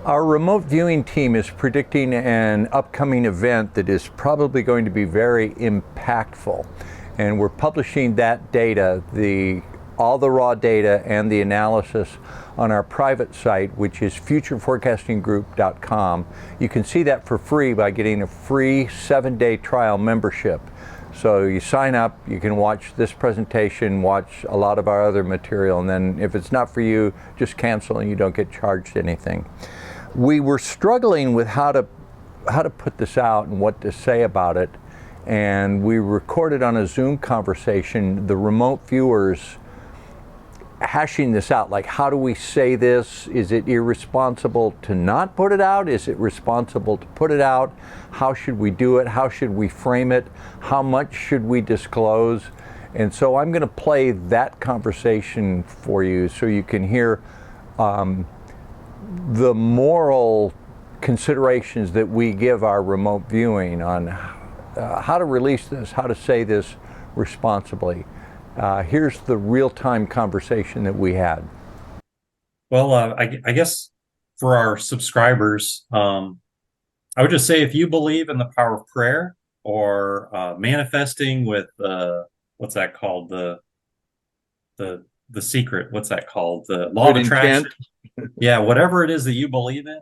Our remote viewing team is predicting an upcoming event that is probably going to be very impactful. And we're publishing that data, all the raw data and the analysis on our private site, which is futureforecastinggroup.com. You can see that for free by getting a free 7-day trial membership. So you sign up, you can watch this presentation, watch a lot of our other material, and then if it's not for you, just cancel and you don't get charged anything. We were struggling with how to put this out and what to say about it, and we recorded on a Zoom conversation the remote viewers hashing this out, like, how do we say this? Is it irresponsible to not put it out? Is it responsible to put it out? How should we do it? How should we frame it? How much should we disclose? And so I'm going to play that conversation for you so you can hear the moral considerations that we give our remote viewing on how to release this, how to say this responsibly. Here's the real-time conversation that we had. Well, I guess for our subscribers, I would just say if you believe in the power of prayer or manifesting with what's that called, the secret, what's that called, the law of attraction. Yeah, whatever it is that you believe in,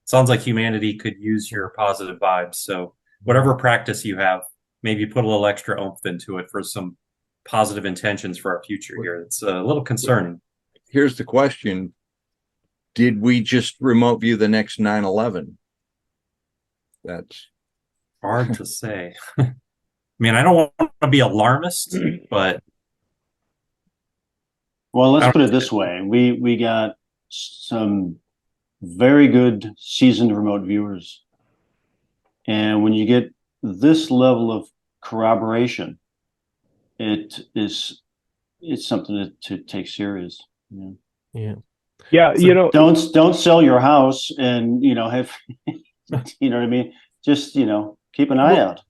sounds like humanity could use your positive vibes. So whatever practice you have, maybe put a little extra oomph into it for some positive intentions for our future here. It's a little concerning. Here's the question. Did we just remote view the next 9/11? That's hard to say. I mean, I don't want to be alarmist, but... Well, let's put it this way. We got some very good seasoned remote viewers. And when you get this level of corroboration, it's something to take serious. Yeah. So don't sell your house and have you know what I mean? Just keep an eye out.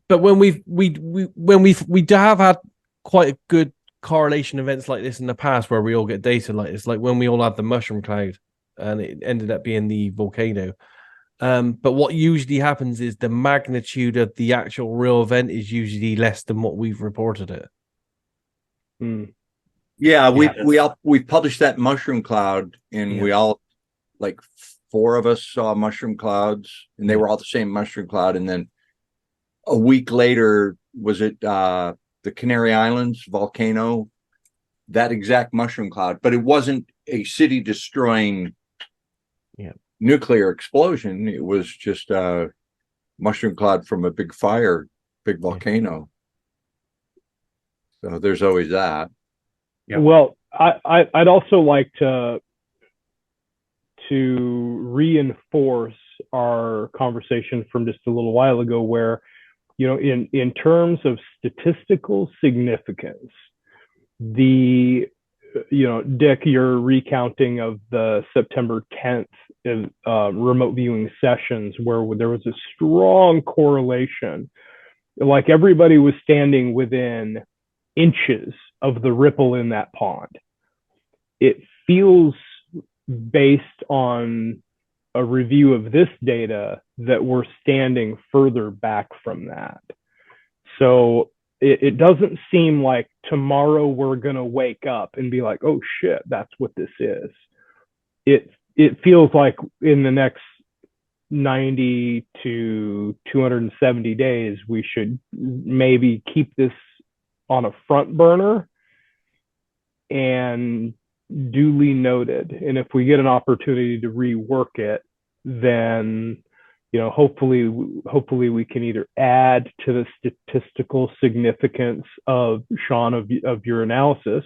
But when we have had quite a good correlation events like this in the past where we all get data like this, like when we all had the mushroom cloud and it ended up being the volcano. But what usually happens is the magnitude of the actual real event is usually less than what we've reported it. Yeah, we published that mushroom cloud, and we all, like 4 of us, saw mushroom clouds, and they were all the same mushroom cloud. And then a week later, was it the Canary Islands volcano? That exact mushroom cloud, but it wasn't a city destroying nuclear explosion. It was just a mushroom cloud from a big fire, big volcano. So there's always that. Yeah. Well, I'd also like to reinforce our conversation from just a little while ago, where in terms of statistical significance, Dick, your recounting of the September 10th remote viewing sessions where there was a strong correlation, like everybody was standing within inches of the ripple in that pond. It feels, based on a review of this data, that we're standing further back from that. So it doesn't seem like tomorrow we're going to wake up and be like, oh shit, that's what this is. It feels like in the next 90 to 270 days, we should maybe keep this on a front burner and duly noted. And if we get an opportunity to rework it, then hopefully we can either add to the statistical significance of Sean of your analysis,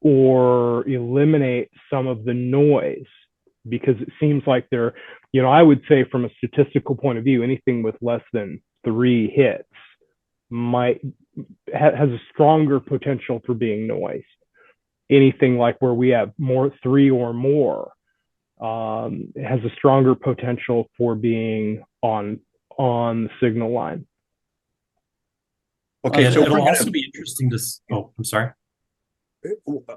or eliminate some of the noise, because it seems like I would say from a statistical point of view, anything with less than 3 hits has a stronger potential for being noise. Anything like where we have 3 or more has a stronger potential for being on the signal line. Okay, so it'll also be interesting to... Oh, I'm sorry.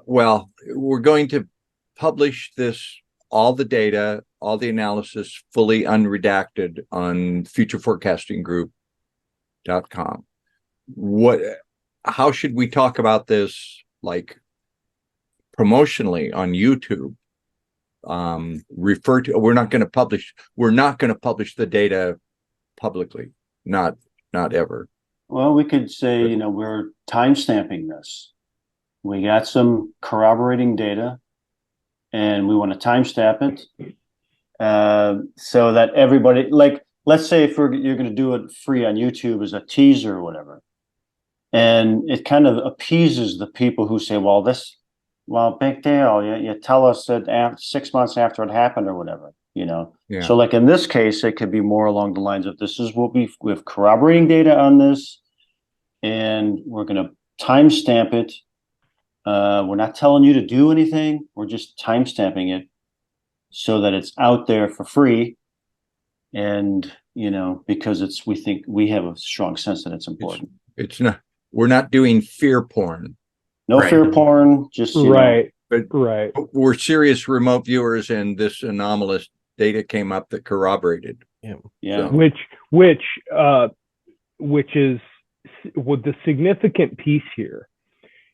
Well, we're going to publish this all the data, all the analysis, fully unredacted on futureforecastinggroup.com. How should we talk about this, like promotionally on YouTube? We're not going to publish the data publicly, not ever. Well, we could say, you know, we're timestamping this. We got some corroborating data, and we want to timestamp it, so that everybody, like, let's say if you're going to do it free on YouTube as a teaser or whatever, and it kind of appeases the people who say, well, big deal. You tell us that 6 months after it happened or whatever, you know. Yeah. So like in this case, it could be more along the lines of, this is what we have corroborating data on this, and we're going to timestamp it. We're not telling you to do anything. We're just timestamping it so that it's out there for free. And, you know, because we think we have a strong sense that it's important. It's not, we're not doing fear porn. No fear porn, just, right. But we're serious remote viewers, and this anomalous data came up that corroborated. Yeah. So. Which is what the significant piece here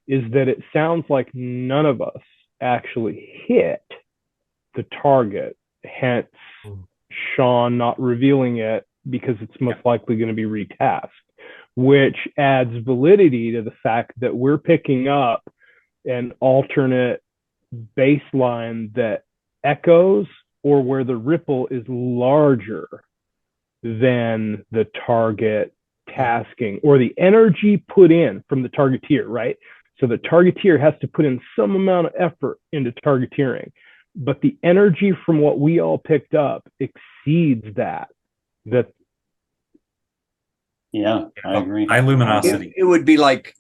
is, that it sounds like none of us actually hit the target, hence Sean not revealing it because it's most likely going to be retasked, which adds validity to the fact that we're picking up an alternate baseline that echoes, or where the ripple is larger than the target tasking, or the energy put in from the targeteer, right? So the targeteer has to put in some amount of effort into targeteering, but the energy from what we all picked up exceeds that. Yeah, I agree. High luminosity. It would be like,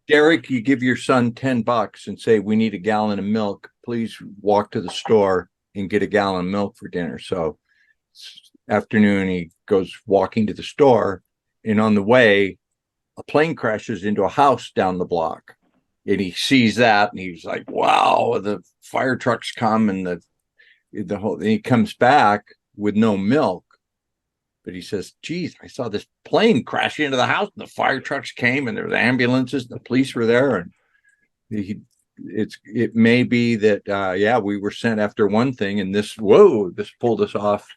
Derek, you give your son $10 and say, we need a gallon of milk. Please walk to the store and get a gallon of milk for dinner. So afternoon, he goes walking to the store, and on the way, a plane crashes into a house down the block. And he sees that, and he's like, wow, the fire trucks come, and the whole, and he comes back with no milk. But he says, geez, I saw this plane crash into the house, and the fire trucks came, and there were the ambulances, and the police were there. And it may be that, we were sent after one thing, and this pulled us off.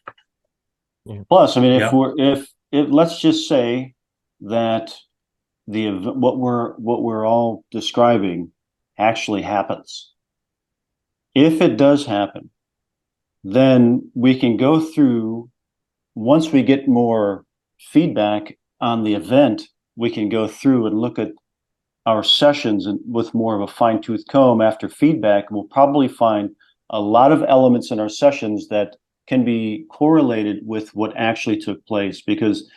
Plus, I mean, if let's just say that what we're all describing actually happens. If it does happen, then we can go through. Once we get more feedback on the event, we can go through and look at our sessions and with more of a fine-tooth comb after feedback. We'll probably find a lot of elements in our sessions that can be correlated with what actually took place. Because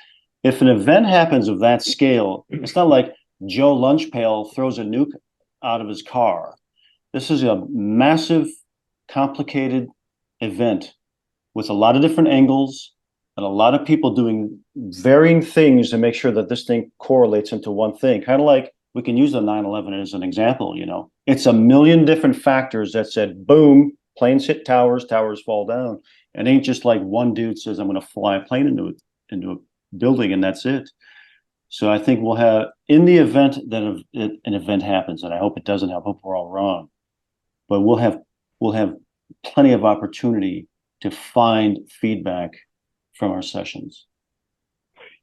if an event happens of that scale, it's not like Joe Lunchpail throws a nuke out of his car. This is a massive, complicated event with a lot of different angles, and a lot of people doing varying things to make sure that this thing correlates into one thing. Kind of like, we can use the 9/11 as an example, you know. It's a million different factors that said, boom, planes hit towers, towers fall down. It ain't just like one dude says, I'm going to fly a plane into a building, and that's it. So I think we'll have, in the event that an event happens, and I hope it doesn't happen, I hope we're all wrong, but we'll have plenty of opportunity to find feedback from our sessions.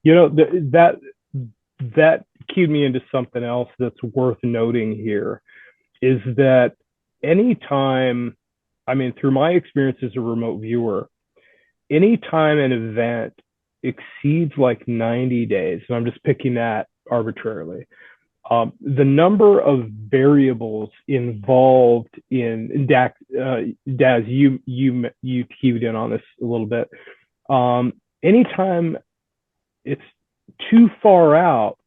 You know, that cued me into something else that's worth noting here, is that anytime, I mean, through my experience as a remote viewer, anytime an event exceeds like 90 days, and I'm just picking that arbitrarily, the number of variables involved in Daz, you cued in on this a little bit. Anytime it's too far out,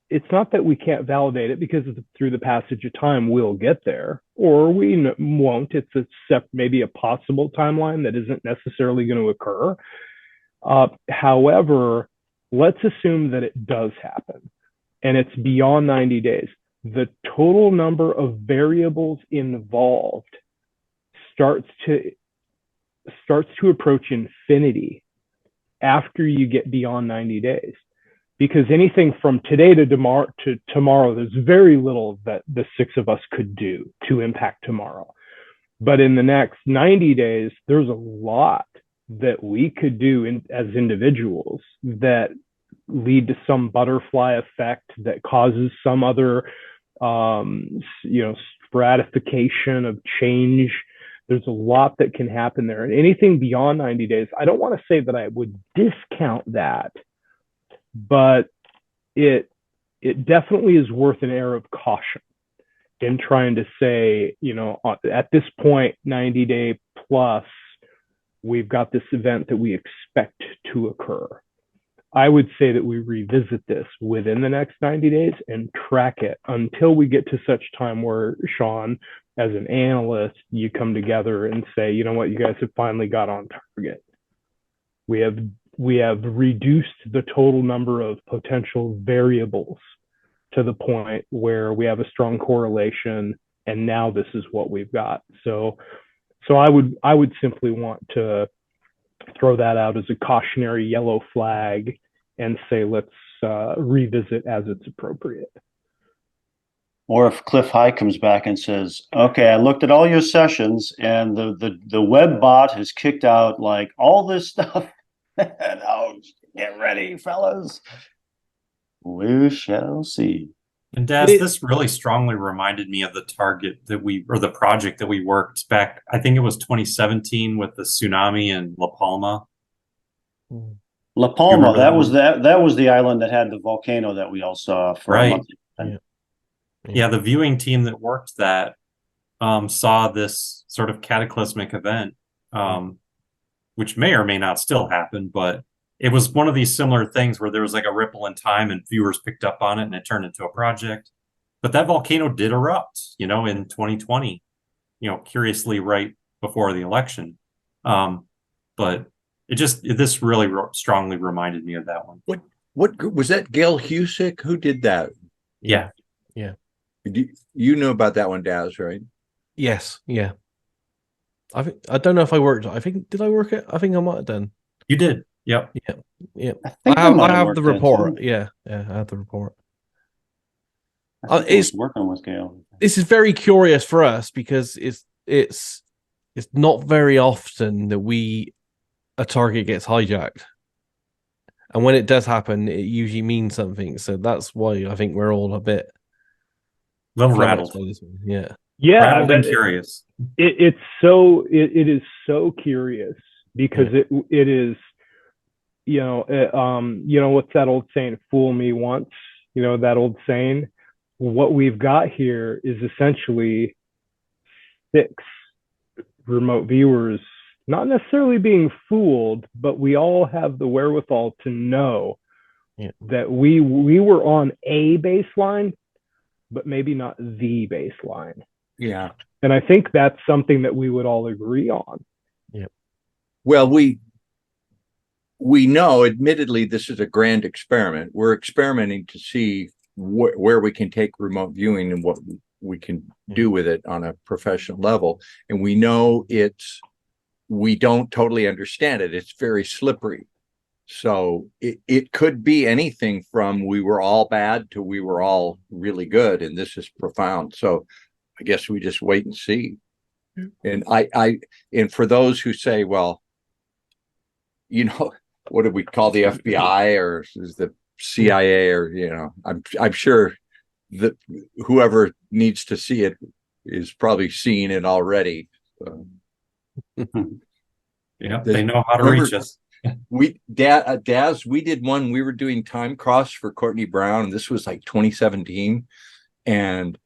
it's not that we can't validate it, because through the passage of time, we'll get there, or we won't. It's maybe a possible timeline that isn't necessarily going to occur. However, let's assume that it does happen and it's beyond 90 days. The total number of variables involved starts to starts to approach infinity after you get beyond 90 days. Because anything from today to tomorrow, there's very little that the six of us could do to impact tomorrow. But in the next 90 days, there's a lot that we could do as individuals that lead to some butterfly effect that causes some other, stratification of change. There's a lot that can happen there. And anything beyond 90 days, I don't want to say that I would discount that, but it definitely is worth an air of caution in trying to say, at this point, 90-day plus, we've got this event that we expect to occur. I would say that we revisit this within the next 90 days and track it until we get to such time where, Sean, as an analyst, you come together and say, you know what, you guys have finally got on target. We have reduced the total number of potential variables to the point where we have a strong correlation, and now this is what we've got. So I would simply want to throw that out as a cautionary yellow flag and say, let's revisit as it's appropriate. Or if Cliff High comes back and says, okay, I looked at all your sessions and the web bot has kicked out like all this stuff. Oh, get ready, fellas. We shall see. And Daz, this really strongly reminded me of the the project that we worked back, I think it was 2017 with the tsunami in La Palma. La Palma, that was the island that had the volcano that we all saw for a month. Yeah, the viewing team that worked that saw this sort of cataclysmic event, which may or may not still happen, but it was one of these similar things where there was like a ripple in time and viewers picked up on it and it turned into a project. But that volcano did erupt, in 2020, curiously right before the election. But this really strongly reminded me of that one. What was that? Gail Husick? Who did that? Yeah. You know about that one, Daz, right? Yes. Yeah. I don't know if I worked. Did I work it? I think I might have done. You did. Yep. Yeah. I have the report. Yeah. I have the report. It's working with Gail. This is very curious for us because it's not very often that a target gets hijacked. And when it does happen, it usually means something. So that's why I think we're all a bit rattled. Yeah. Yeah. Rattled and curious. It is so curious because it is, what's that old saying? Fool me once, that old saying. What we've got here is essentially 6 remote viewers, not necessarily being fooled, but we all have the wherewithal to know that we were on a baseline, but maybe not the baseline. Yeah. And I think that's something that we would all agree on. Yeah. Well, we know, admittedly, this is a grand experiment. We're experimenting to see where we can take remote viewing and what we can do with it on a professional level. And we know we don't totally understand it. It's very slippery. So it could be anything from we were all bad to we were all really good. And this is profound. So I guess we just wait and see. And and for those who say, well, what do we call the FBI or is the CIA or, I'm sure that whoever needs to see it is probably seeing it already. Yeah, they know how to reach us. Daz, we did one, we were doing time cross for Courtney Brown, and this was like 2017. And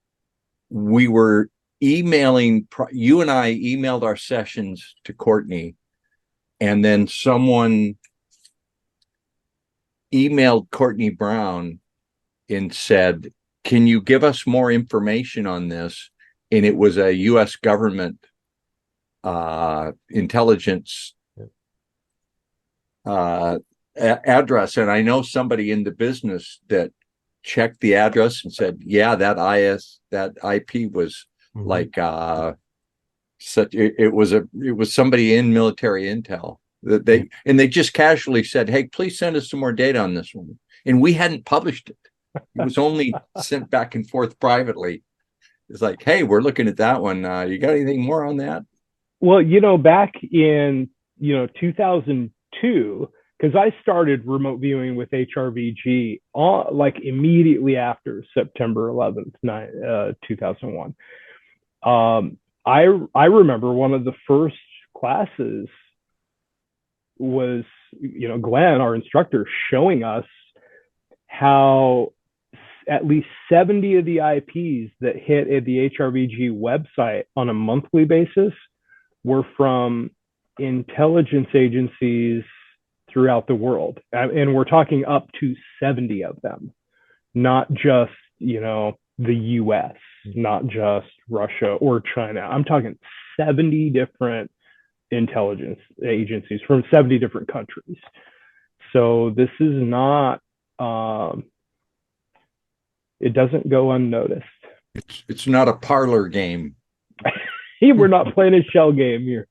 we were emailing, you and I emailed our sessions to Courtney, and then someone emailed Courtney Brown and said, can you give us more information on this? And it was a U.S. government intelligence address. And I know somebody in the business that checked the address and said, yeah, that IP was like it was somebody in military intel that they just casually said, "Hey, please send us some more data on this one," and we hadn't published it. It was only sent back and forth privately. It's like, "Hey, we're looking at that one. You got anything more on that?" Well, back in 2002, because I started remote viewing with HRVG like immediately after September 11th, 2001. I remember one of the first classes was, Glenn, our instructor, showing us how at least 70 of the IPs that hit at the HRVG website on a monthly basis were from intelligence agencies throughout the world. And we're talking up to 70 of them, not just, the US, not just Russia or China. I'm talking 70 different intelligence agencies from 70 different countries. So this is not, it doesn't go unnoticed. It's not a parlor game. We're not playing a shell game here.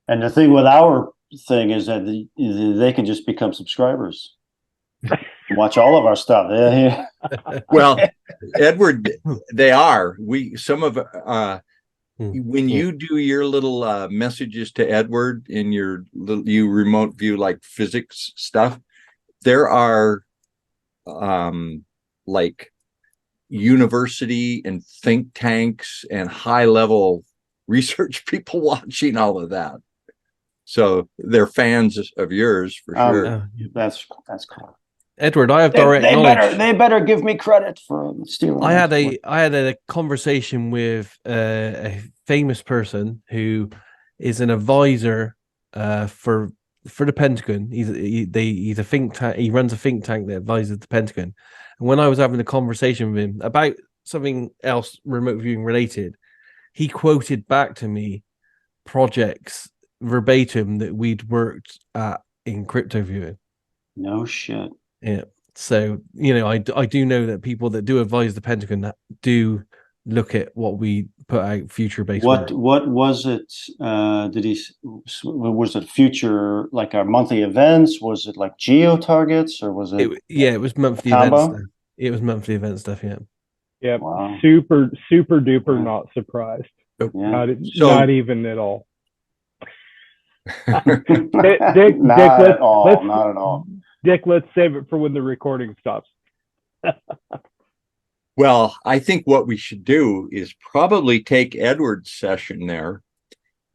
And the thing with our thing is that they can just become subscribers. Watch all of our stuff. Yeah. Well, Edward, they are. When you do your little messages to Edward in your you remote view like physics stuff, there are like university and think tanks and high level research people watching all of that. So they're fans of yours for sure. That's cool. Edward, I have direct knowledge. They better give me credit for stealing. I had a conversation with a famous person who is an advisor for the Pentagon. He's a think tank. He runs a think tank that advises the Pentagon. And when I was having a conversation with him about something else remote viewing related, he quoted back to me projects verbatim that we'd worked at in CryptoViewing. No shit. Yeah. So, I do know that people that do advise the Pentagon that do look at what we put out future-based. What was it? Was it future, like our monthly events? Was it like geo targets, or was it? It was monthly event stuff. It was monthly event stuff. Yeah. Yeah. Wow. Super duper not surprised. Yeah. Not even at all. Dick, not at all. Dick, let's save it for when the recording stops. Well, I think what we should do is probably take Edward's session there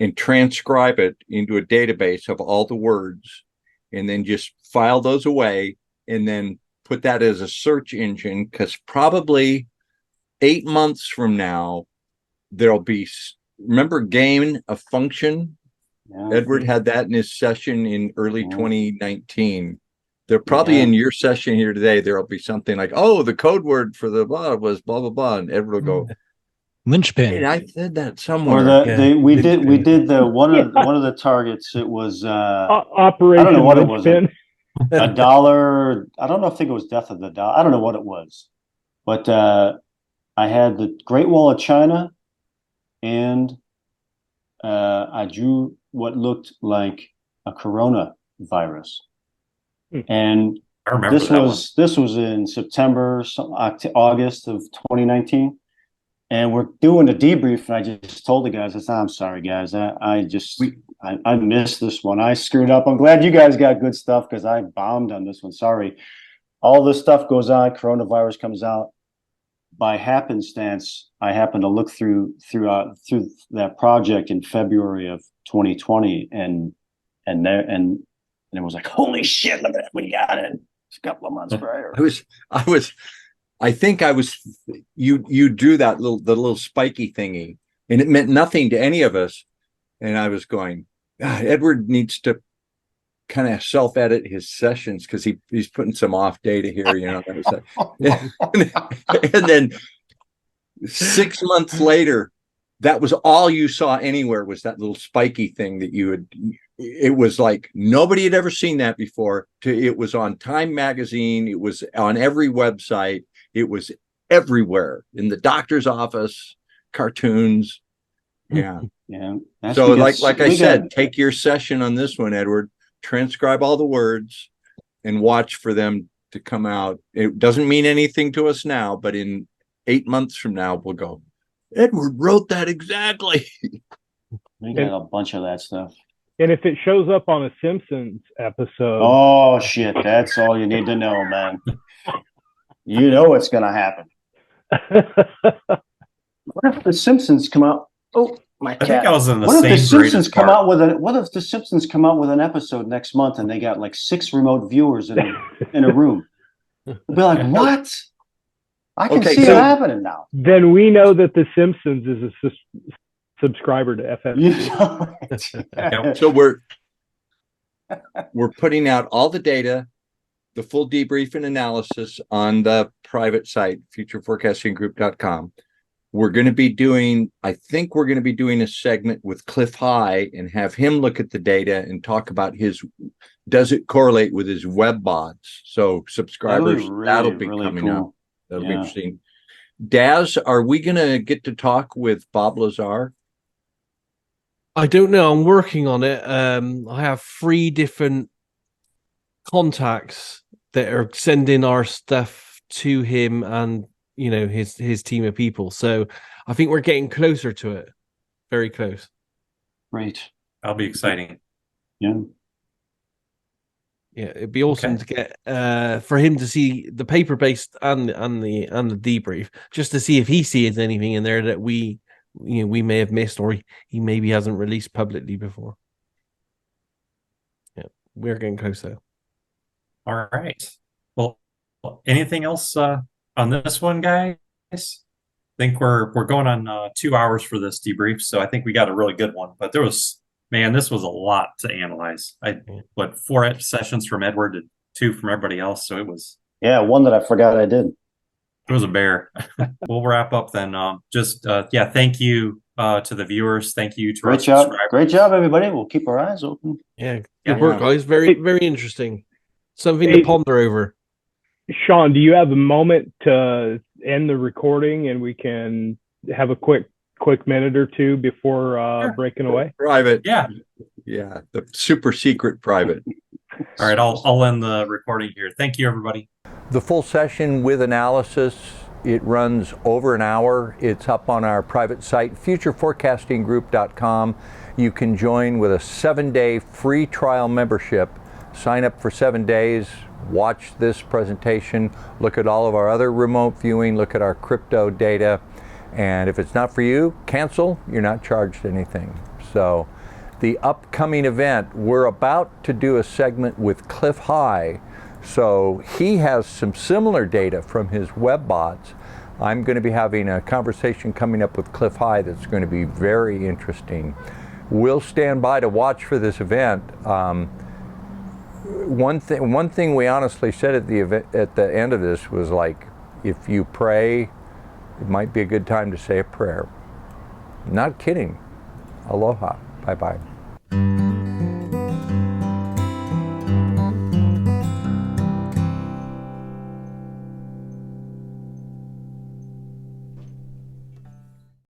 and transcribe it into a database of all the words, and then just file those away and then put that as a search engine, because probably 8 months from now, there'll be, remember gain a function? Yeah. Edward had that in his session in early 2019. They're probably in your session here today. There'll be something like, "Oh, the code word for the blah was blah blah blah," and Edward will go, "Linchpin." Hey, I said that somewhere. Or we did the one of the targets. It was Operation. I don't know what it was. $1. I don't know. I think it was Death of the Dollar. I don't know what it was, but I had the Great Wall of China, and I drew what looked like a coronavirus. And this was in September, August of 2019, and we're doing a debrief. And I just told the guys, I said, "I'm sorry, guys. I missed this one. I screwed up. I'm glad you guys got good stuff, because I bombed on this one. Sorry." All this stuff goes on. Coronavirus comes out. By happenstance, I happened to look through that project in February of 2020, and it was like, holy shit, look at that, we got it. It's a couple of months prior. I think you drew the little spiky thingy, and it meant nothing to any of us. And I was going, Edward needs to kind of self-edit his sessions, because he's putting some off data here, and then 6 months later, that was all you saw anywhere, was that little spiky thing that you had. It was like nobody had ever seen that before. It was on Time magazine. It was on every website. It was everywhere, in the doctor's office, cartoons. Yeah. Yeah. So like I said, take your session on this one, Edward, transcribe all the words and watch for them to come out. It doesn't mean anything to us now, but in 8 months from now, we'll go, Edward wrote that exactly. We got a bunch of that stuff. And if it shows up on a Simpsons episode, Oh shit, that's all you need to know, man. You know what's gonna happen. What if the Simpsons come out? Oh, my cat. I think I was in the What same if the Simpsons grade come out with a What if the Simpsons come out with an episode next month and they got like 6 remote viewers in a room? We'll be like, what? I can see it happening now. then we know that the Simpsons is a subscriber to FF. You know? So we're putting out all the data, the full debrief and analysis on the private site, futureforecastinggroup.com. We're going to be doing, I think we're going to be doing a segment with Cliff High and have him look at the data and talk about does it correlate with his web bots? So subscribers, that'll be really coming cool. up. That'll be interesting. Daz, are we going to get to talk with Bob Lazar? I don't know. I'm working on it. I have 3 different contacts that are sending our stuff to him and, you know, his team of people. So I think we're getting closer to it. Very close. Right. That'll be exciting. Yeah. Yeah, it'd be awesome to get for him to see the paper based and the debrief, just to see if he sees anything in there that we may have missed or he maybe hasn't released publicly before. Yeah, we're getting closer. All right. Well, anything else on this one, guys? I think we're going on 2 hours for this debrief, so I think we got a really good one. But this was a lot to analyze. 4 sessions from Edward and 2 from everybody else, so it was. Yeah, one that I forgot I did. It was a bear. We'll wrap up then. Thank you to the viewers. Thank you to our subscribers. Great job, everybody. We'll keep our eyes open. Yeah, good work, guys. Very, very interesting. Something to ponder over. Sean, do you have a moment to end the recording and we can have a quick minute or two before breaking away? Private. Yeah. Yeah, the super secret private. All right, I'll end the recording here. Thank you, everybody. The full session with analysis, it runs over an hour. It's up on our private site, futureforecastinggroup.com. You can join with a 7-day free trial membership. Sign up for 7 days, watch this presentation, look at all of our other remote viewing, look at our crypto data, and if it's not for you, cancel. You're not charged anything. So the upcoming event, we're about to do a segment with Cliff High. So he has some similar data from his web bots. I'm going to be having a conversation coming up with Cliff High that's going to be very interesting. We'll stand by to watch for this event. One thing we honestly said at the end of this was like, if you pray, it might be a good time to say a prayer. Not kidding. Aloha. Bye-bye.